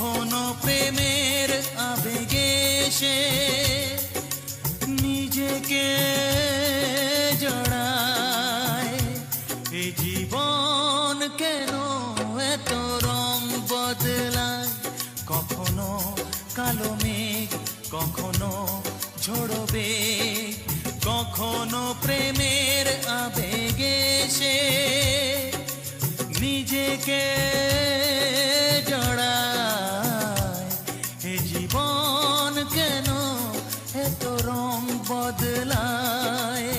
কখনো প্রেমের আবেগে সে নিজেকে জড়ায়। এই জীবন কেন এত রং বদলায়, কখনো কালো মেঘ, কখনো ঝড়বে, কখনো প্রেমের আবেগে সে নিজেকে জড়ায়। এ জীবন কেন এত রং বদলায়।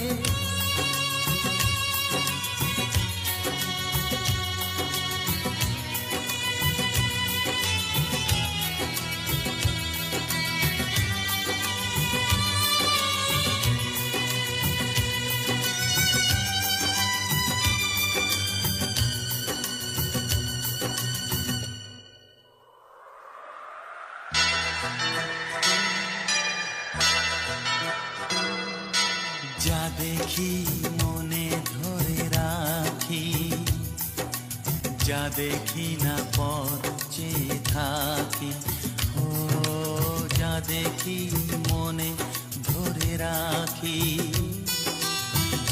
যা দেখি মনে ধরে রাখি, যা দেখি না পথ চেয়ে থাকি। ও যা দেখি মনে ধরে রাখি,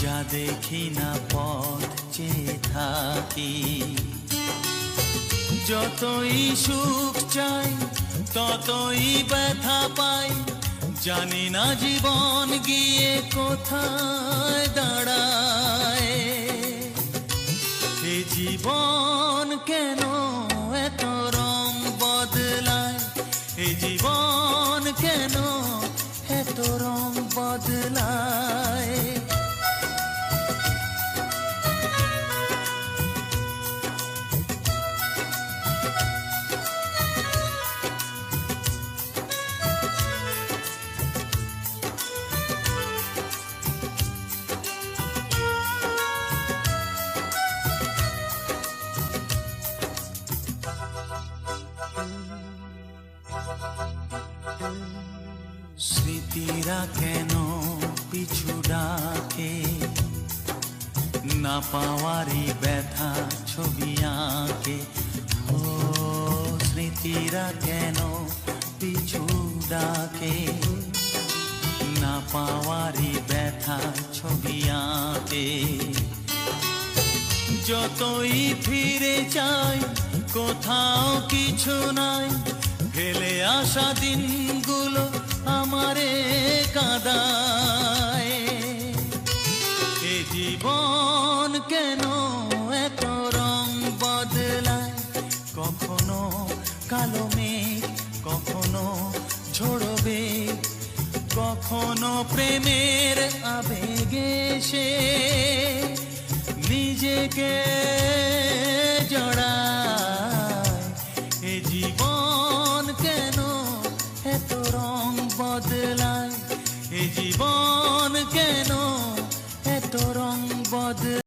যা দেখি না পথ চেয়ে থাকি। যতই সুখ চাই ততই ব্যথা পাই, জানি না জীবন গিয়ে কোথায় দাঁড়ায়। এ জীবন কেন এত রং বদলায়, এ জীবন কেন এত রং বদলায়। স্মৃতিরা কেন পিছু ডাকে, না পাওয়ারই ব্যথা ছবি আঁকে। ও স্মৃতিরা কেন পিছু ডাকে, না পাওয়ারই ব্যথা ছবি আঁকে। যতই ফিরে যাই কোথাও কিছু নাই, ফেলে আসা দিনগুলো আমারে কাঁদায়। এ জীবন কেন এত রং বদলায়, কখনো কালো মেঘ, কখনো ঝড়বে, কখনো প্রেমের আবেগে সে নিজেকে জড়ায়। এ জীবন কেন এত রং বদলায়, এ জীবন কেন এত রং বদলায়।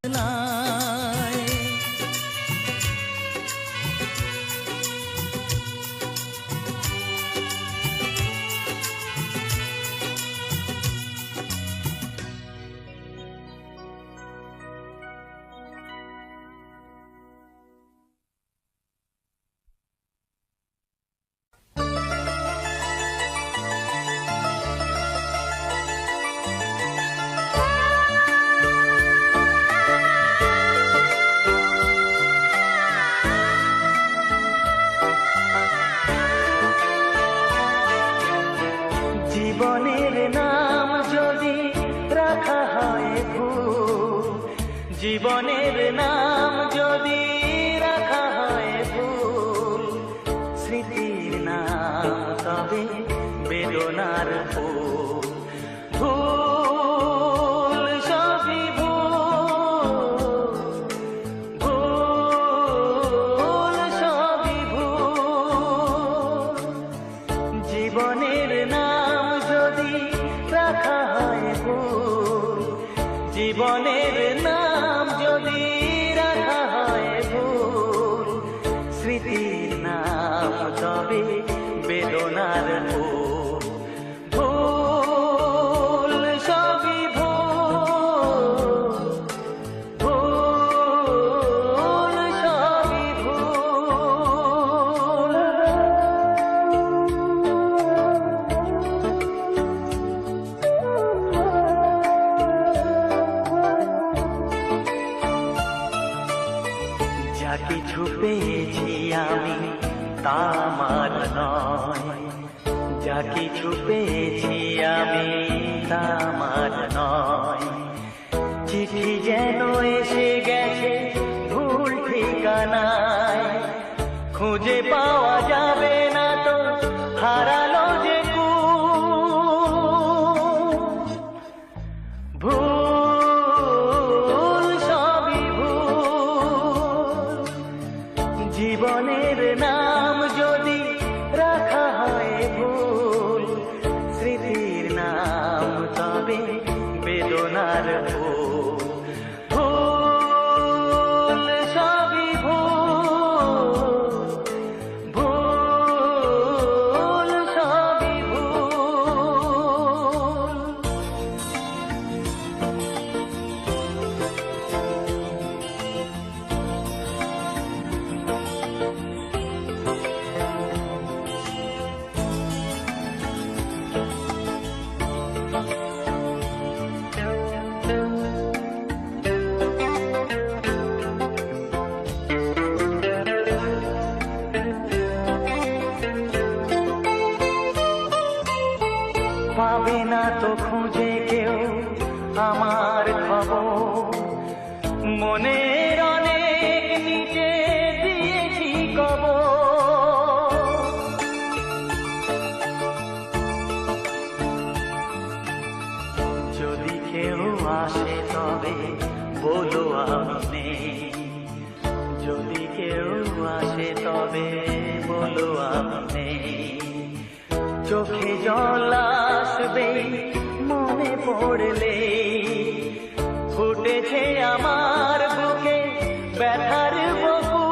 কিছু পেয়েছি আমি তা আমার নয়, যা কিছু পেয়েছি আমি তা আমার নয়। চিঠি যেন এসে গেছে ভুল ঠিকানায়, খুঁজে পাওয়া যাবে না তো হারালো যে ভুল, সবই ভুল। জীবনের নাম যদি রাখা হয় ভুল, স্মৃতির নাম তবে বেদনার ভুল। ভুল, সবই ভুল, ভুল, সবই ভুল। পাবে না তো খুঁজে কেউ আমার খবর, মনের অনেক নিচে দিয়েছি কবর। যদি কেউ আসে তবে বলো আমি নেই, যদি কেউ আসে তবে বলো আমি নেই। চোখে জল আসবে মনে পড়লে, ফুটেছে আমার বুকে ব্যথার বুকু।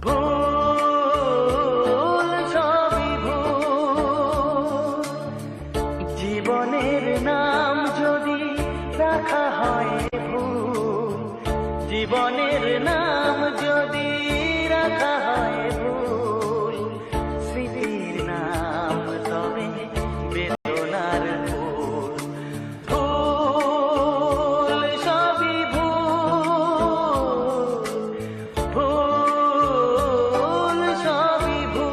ভুল, সবই ভুল। জীবনের নাম যদি রাখা হয় ভুল, জীবনের নাম যদি রাখা হয় ভুল, স্মৃতির নাম তবে বেদনার ভুল। ভুল, সবই ভুল, ভুল, সবই ভুল।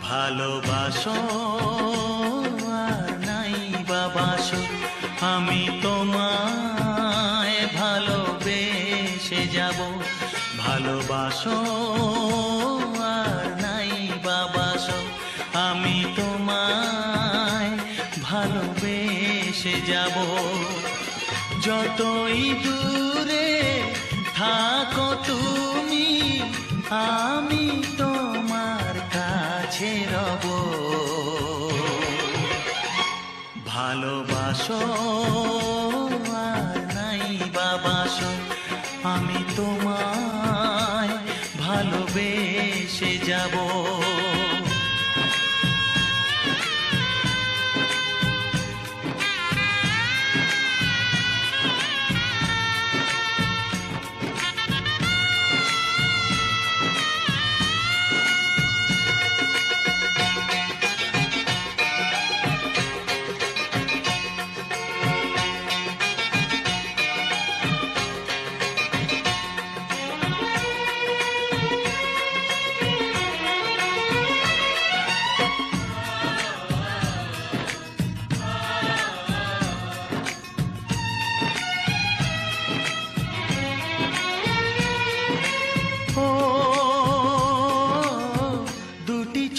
ভালোবাসো আর নাই বাবাসো, আমি তোমায় ভালোবেসে যাব। ভালোবাসো আর নাই বাবাসো, আমি তোমায় ভালোবেসে যাব। যতই দূরে থাকো তুমি, আমি তোমার কাছে রব। ভালোবাসো আর নাই বাবাসো, আমি তোমায় ভালোবেসে যাব।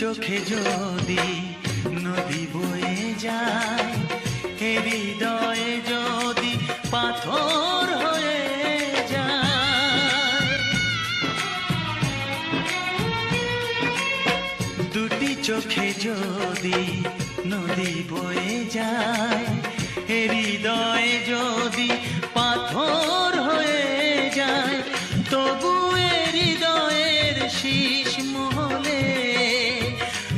চোখে যদি নদী বয়ে যায়, হৃদয়ে যদি পাথর হয়ে যায়। চোখে যদি নদী বয়ে যায়, হৃদয়ে যদি পাথর হয়ে যায়, তবু হৃদয়ের শীষ মহলে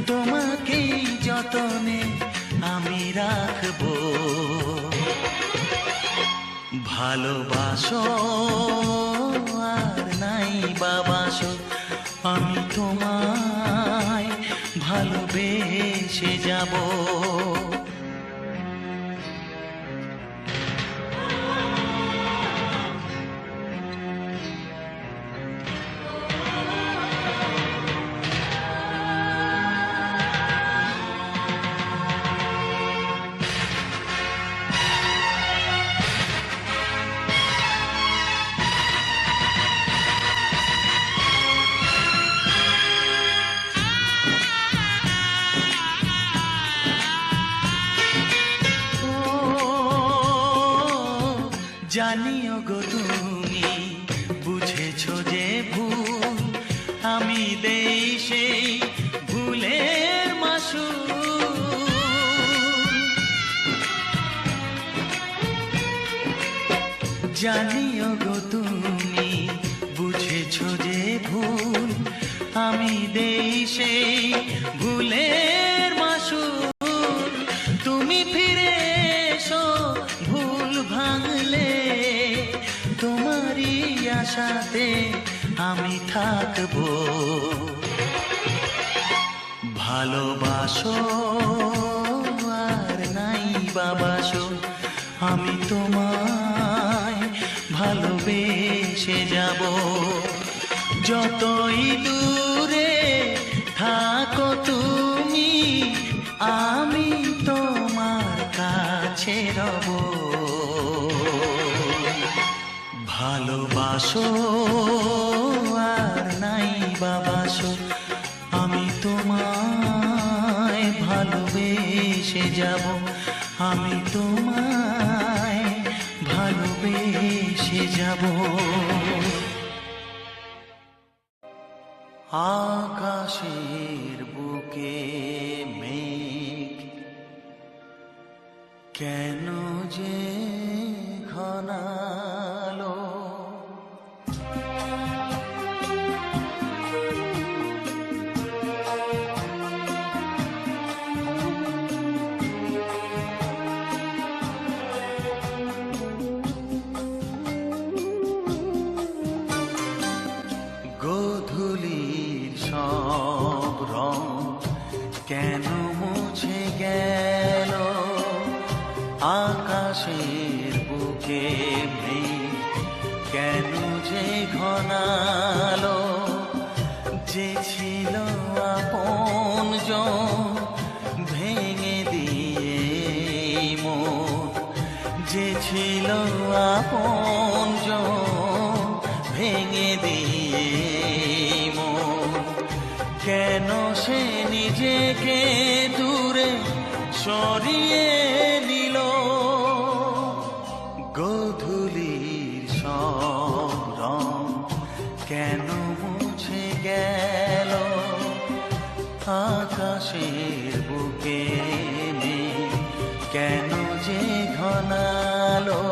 তোমাকেই যতনে আমি রাখবো। ভালোবাসো আর নাই বাবাসো, আমি তোমায় ভালোবেসে যাব। জানিও গো তুমি বুঝেছো যে ভুল, আমি দেই সেই ভুলের মাসুল। জানিও গো তুমি বুঝেছো যে ভুল, আমি দেই সেই ভুলের মাসুল। তুমি ফিরে এসো ভুল ভাঙলে, তোমারই আশাতে আমি থাকবো। ভালোবাসো আর নাই বাবাসো, আমি তোমায় ভালোবেসে যাব। যতই দূরে থাকো তুমি, আমি তোমার কাছে রব। ভালোবাসো আর নাই বাবাসো, আমি তোমায় ভালোবেসে যাব। আমি তোমায় ভালোবেসে যাব। আকাশের বুকে মেঘ কেন যে ঘনালো, গোধূলির সব রং কেন মুছে গেল, আকাশের বুকে মেঘ কেন যে ঘনালো। যে ছিল আপনজন ভেঙে দিয়ে মন, যে ছিল আপনজন ভেঙে দিয়ে মন, কেন সে নিজেকে দূরে সরিয়ে নিল। গোধূলির সব রং কেন মুছে গেল, আকাশের বুকে মেঘ কেন যে ঘনালো।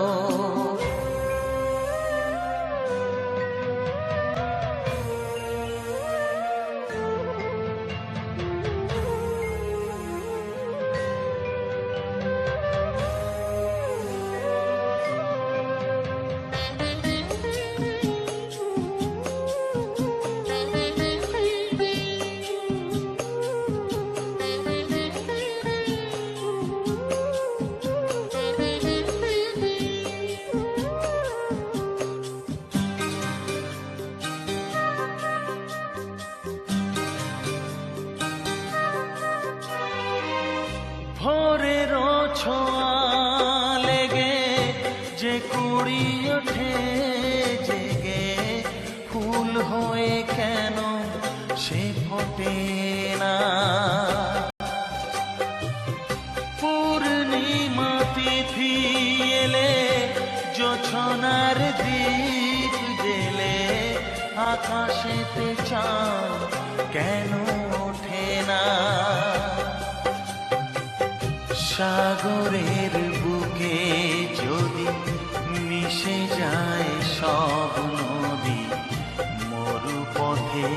ভোরের ছোঁয়া লেগে যে কুড়ি ওঠে জেগে, ফুল হয়ে কেন সে ফোটে না। পূর্ণিমা তিথি এলে জোছনার দীপ জেলে, আকাশেতে চাঁদ কেন ওঠে না। সাগরের বুকে যদি মিশে যায় সব নদী, মরু পথে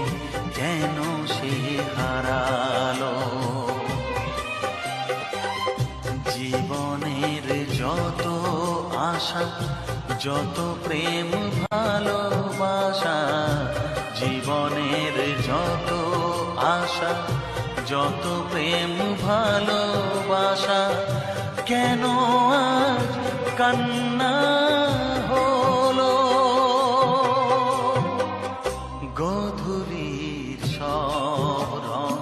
কেন সে হারালো? জীবনের যত আশা, যত প্রেম ভালোবাসা, জীবনের যত আশা, যত প্রেম ভালোবাসা, কেন আজ কান্না হলো? গোধূলির সব রং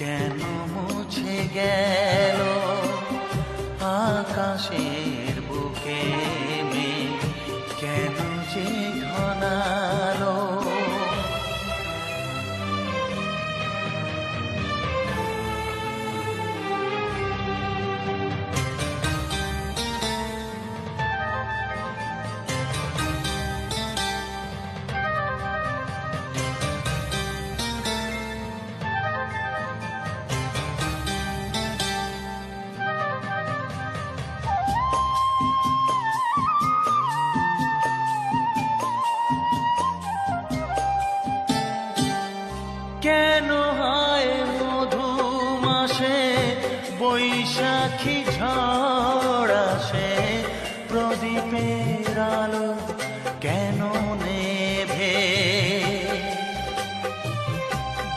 কেন মুছে গেল? আকাশের বুকে মেঘ কেন যে ঘনালো? কেন হয় মধু মাসে বৈশাখী ঝড় আসে? প্রদীপের আলো কেন নেভে?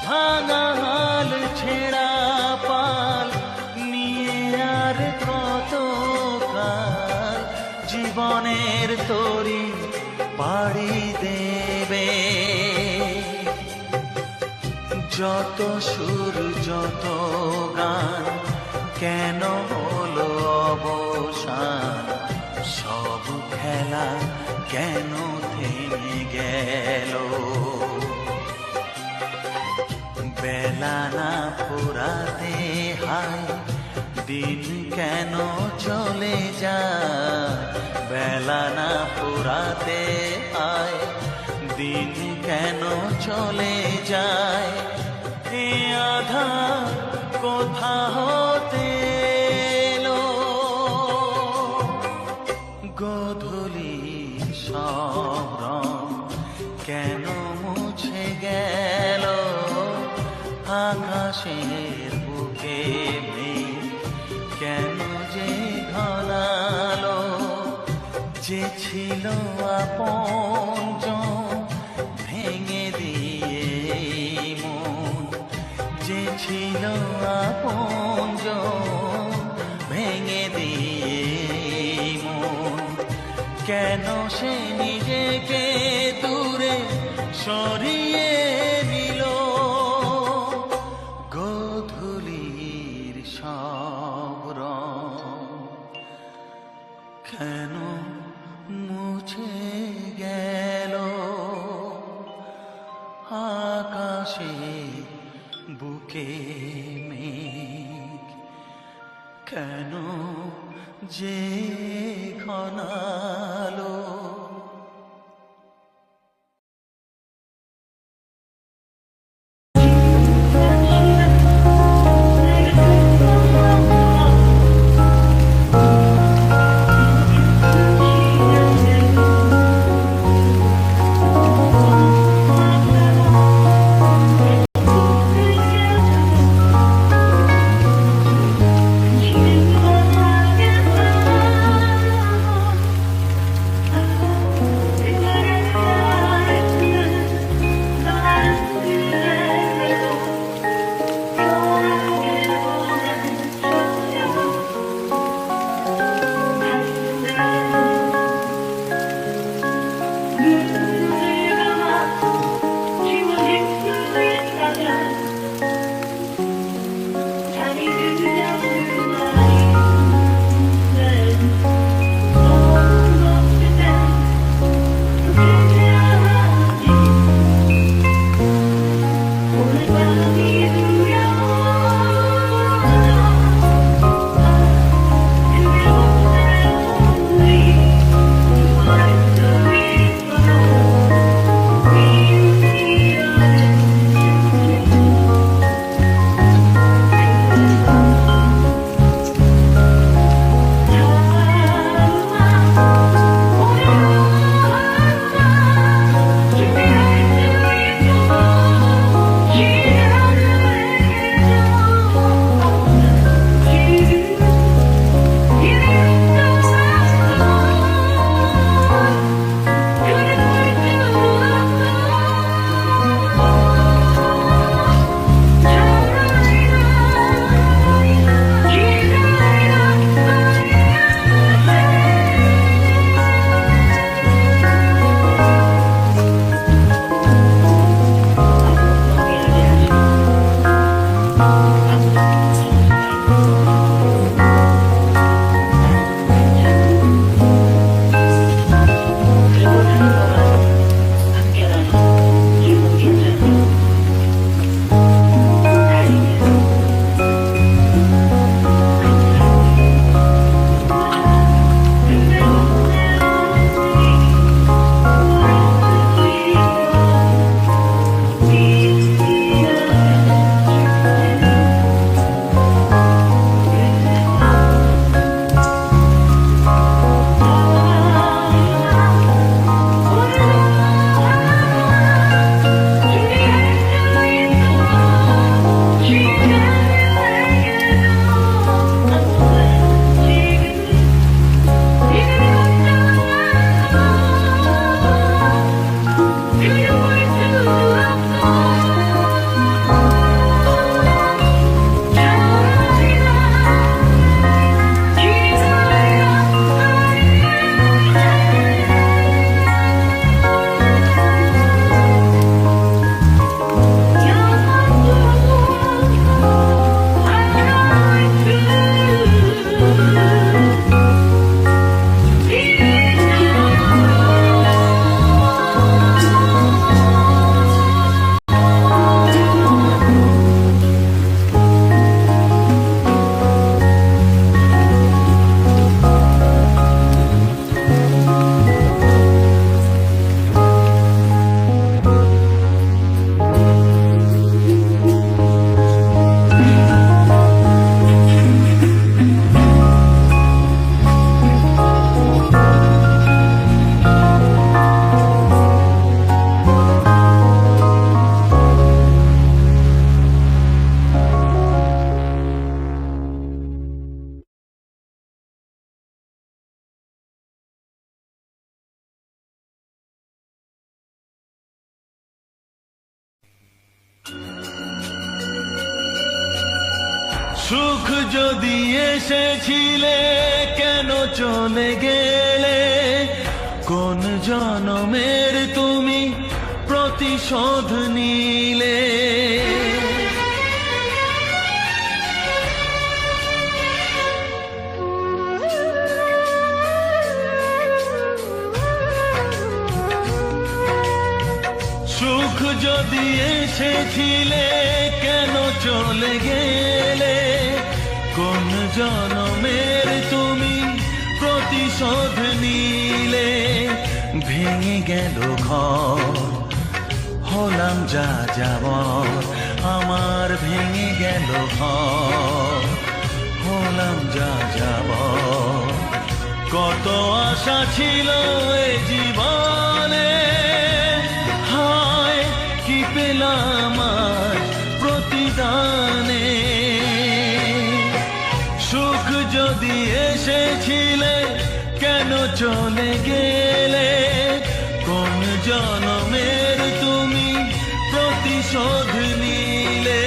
ভাঙা হাল ছেঁড়া পাল নিয়ে আর কত কাল জীবনের তরি পাড়ি দেবে? যত সুর যত গান কেন হলো অবসান? সব খেলা কেন থেমে গেল? বেলা না ফুরাতে হায় দিন কেন চলে যায়? বেলা না ফুরাতে হায় দিন কেন চলে যায়? এ আধার কোথা হতে এলো? গোধূলির সব রং কেন মুছে গেল? আকাশের বুকে মেঘ কেন যে ঘনালো? যে ছিল আপনজন ভেঙে দিয়ে মন, যে ছিল আপনজন ভেঙে দিয়ে মন, কেন সে নিজেকে দূরে সরিয়ে নিল? গোধূলির সব রং কেন মুছে গেল? আকাশে বুকে মেঘ কেন যে ঘনালো? সুখ যদি এসেছিলে কেন চলে গেলে, কোন জনমের তুমি প্রতিশোধ নিলে। সুখ যদি এসেছিলে কেন চলে গেলে, কোন জনমের তুমি প্রতিশোধ নিলে। ভেঙে গেল ঘর, হলাম যা যাবর, আমার ভেঙে গেল ঘর, হলাম যা যাবর। কত আশা ছিল এ জীবনে, হায় কি পেলাম আজ প্রতিদানে। সুখ যদি এসেছিলে কেন চলে গেলে, কোন জনমের তুমি প্রতিশোধ নিলে।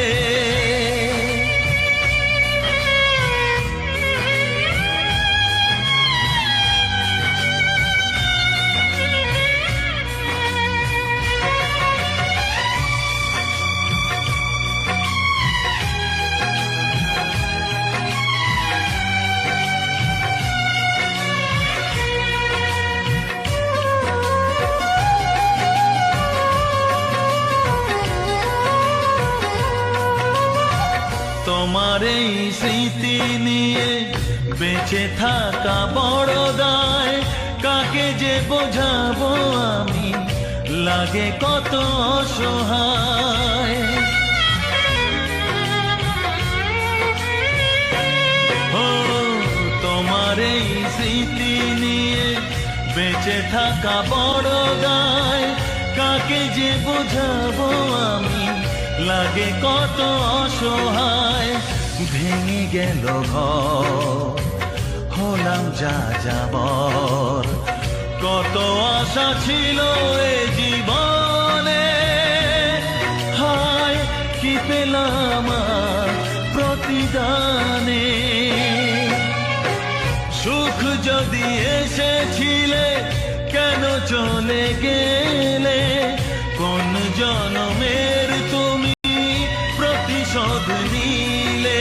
তোমার এই স্মৃতি নিয়ে বেঁচে থাকা বড় দায়, কাকে যে বোঝাবো আমি, লাগে কত অসহায়। ও তোমার এই স্মৃতি নিয়ে বেঁচে থাকা বড় দায়, কাকে যে বোঝাবো আমি, লাগে কত অসহায়। ভেঙে গেল ঘর, হলাম যা যাবর, কত আশা ছিল এ জীবনে, হায় কি পেলাম প্রতিদানে। সুখ যদি এসেছিলে কেন চলে গেলে, কোন জনমের তুমি প্রতিশোধ নিলে।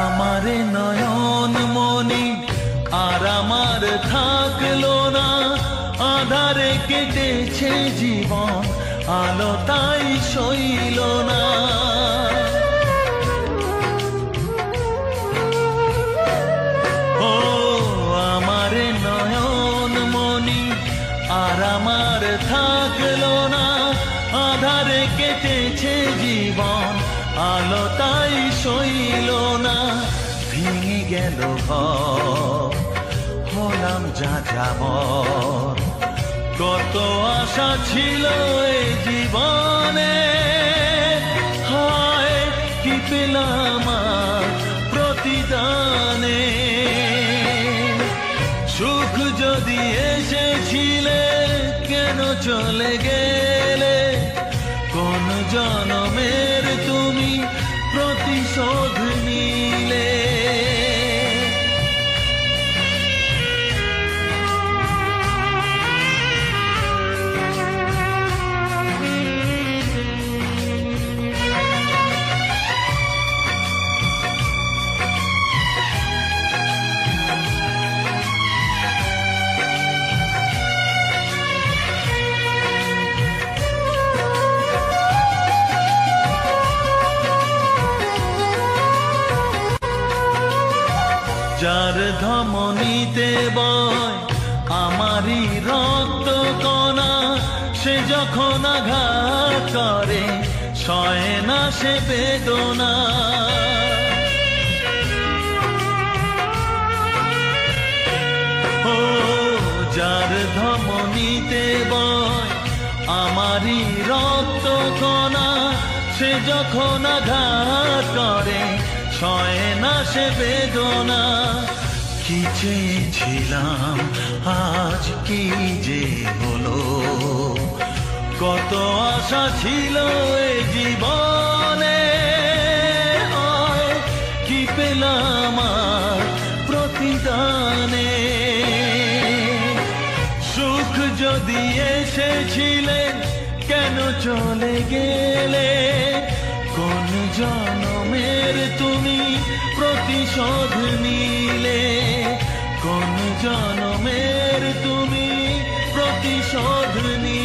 আমারে নয়ন মনি আর আমার থাকলো না, আধারে কেটেছে জীবন, আলো তাই সইল না। ও আমারে নয়ন মনি আর আমার থাকলো না, আধারে কেটেছে জীবন, আলো তাই সইল না। ভেঙে গেল ঘর, হলাম যা যাবর, কত আশা ছিল এ জীবনে, হায় কি পেলাম প্রতিদানে। সুখ যদি এসেছিলে কেন চলে গেলে, কোন জনমের তুমি প্রতিশোধ নিলে। যার ধমনীতে বয় আমারই রক্ত কণা, সে যখন আঘাত করে সয় না সে বেদনা। ও যার ধমনীতে বয় আমারই রক্ত কণা, সে যখন আঘাত করে সয় না সে বেদনা। কি চেয়েছিলাম আজ কি যে হলো, কত আশা ছিল এ জীবনে, হয় কি পেলাম আর প্রতিদানে। সুখ যদি এসেছিলেন কেন চলে গেলে, কোন জনমের তুমি প্রতিশোধ নিলে, কোন জনমের তুমি প্রতিশোধ নিলে।